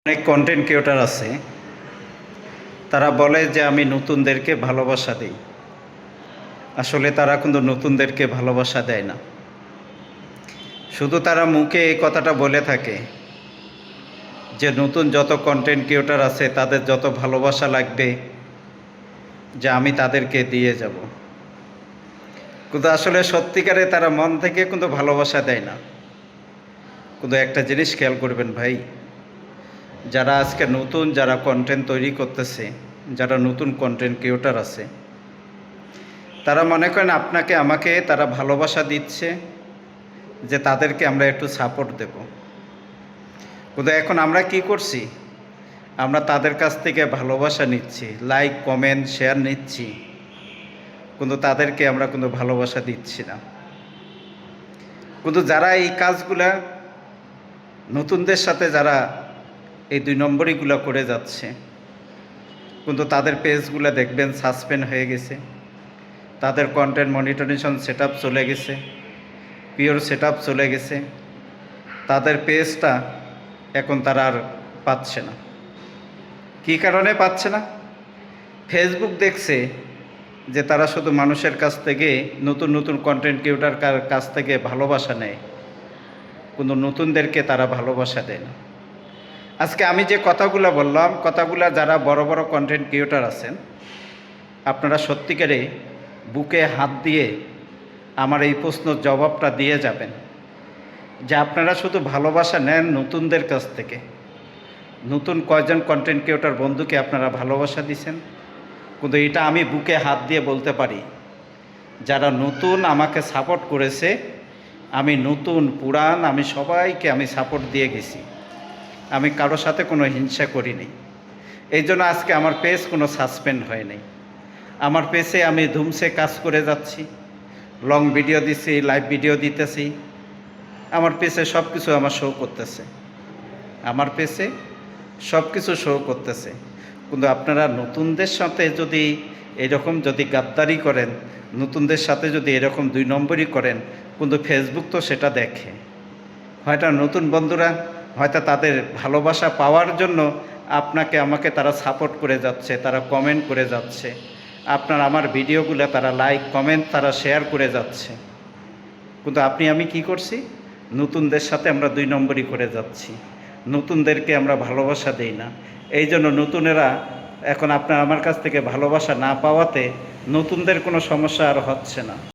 অনেক content creator আছে, তারা বলে যে আমি নতুনদেরকে ভালোবাসা দিই। আসলে তারা কিন্তু নতুনদেরকে ভালোবাসা দেয় না। শুধু তারা মুখে এই কথাটা বলে থাকে যে নতুন যত কন্টেন্ট ক্রিয়েটর আছে তাদের যত ভালোবাসা লাগবে যে আমি তাদেরকে দিয়ে যাব। কিন্তু আসলে সত্যিকারে তারা মন থেকে কিন্তু ভালোবাসা দেয় না। কিন্তু একটা জিনিস খেয়াল করবেন ভাই, যারা আজকে নতুন যারা কন্টেন্ট তৈরি করতেছে, যারা নতুন কন্টেন্ট ক্রিয়েটর আছে, তারা মনে করেন আপনাকে আমাকে তারা ভালোবাসা দিচ্ছে যে তাদেরকে আমরা একটু সাপোর্ট দেব। কিন্তু এখন আমরা কি করছি, আমরা তাদের কাছ থেকে ভালোবাসা নিচ্ছি, লাইক কমেন্ট শেয়ার নিচ্ছি, কিন্তু তাদেরকে আমরা কিন্তু ভালোবাসা দিচ্ছি না। কিন্তু যারা এই কাজগুলা নতুনদের সাথে যারা এই 2 নম্বরইগুলো করে যাচ্ছে, কিন্তু তাদের পেজগুলো দেখবেন সাসপেন্ড হয়ে গেছে, তাদের কন্টেন্ট মনিটরেশন সেটআপ চলে গেছে, পিওর সেটআপ চলে গেছে, তাদের পেজটা এখন তারা আর পাচ্ছে না। কী কারণে পাচ্ছে না? ফেসবুক দেখছে যে তারা শুধু মানুষের কাছ থেকে নতুন নতুন কন্টেন্ট ক্রিয়েটর কাছ থেকে ভালোবাসা নেয়, কিন্তু নতুনদেরকে তারা ভালোবাসা দেয় না। আজকে আমি যে কথাগুলো বললাম, কথাগুলো যারা বড় বড় কন্টেন্ট ক্রিয়েটর আছেন, আপনারা সত্যিকারে বুকে হাত দিয়ে আমার এই প্রশ্নের জবাবটা দিয়ে যাবেন যে আপনারা শুধু ভালোবাসা নেন নতুনদের কাছ থেকে। নতুন কয়জন কন্টেন্ট ক্রিয়েটর বন্ধুকে আপনারা ভালোবাসা দিছেন? কিন্তু এটা আমি বুকে হাত দিয়ে বলতে পারি, যারা নতুন আমাকে সাপোর্ট করেছে, আমি নতুন পুরান আমি সবাইকে আমি সাপোর্ট দিয়ে গেছি। আমি কারোর সাথে কোনো হিংসা করিনি। এই জন্য আজকে আমার পেজ কোনো সাসপেন্ড হয়নি। আমার পেজে আমি ধুমসে কাজ করে যাচ্ছি, লং ভিডিও দিছি, লাইভ ভিডিও দিতেছি। আমার পেজে সব কিছু আমার শো করতেছে, আমার পেজে সব কিছু শো করতেছে। কিন্তু আপনারা নতুনদের সাথে যদি এরকম যদি গাদ্দারি করেন, নতুনদের সাথে যদি এরকম 2 নম্বরই করেন, কিন্তু ফেসবুক তো সেটা দেখে। হয়তো নতুন বন্ধুরা হয়তো তাদের ভালোবাসা পাওয়ার জন্য আপনাকে আমাকে তারা সাপোর্ট করে যাচ্ছে, তারা কমেন্ট করে যাচ্ছে, আপনার আমার ভিডিওগুলো তারা লাইক কমেন্ট তারা শেয়ার করে যাচ্ছে। কিন্তু আমি কি করছি, নতুনদের সাথে আমরা 2 নম্বরই করে যাচ্ছি, নতুনদেরকে আমরা ভালোবাসা দেই না। এই জন্য নতুনেরা এখন আপনার আমার কাছ থেকে ভালোবাসা না পাওয়াতে নতুনদের কোনো সমস্যা আর হচ্ছে না।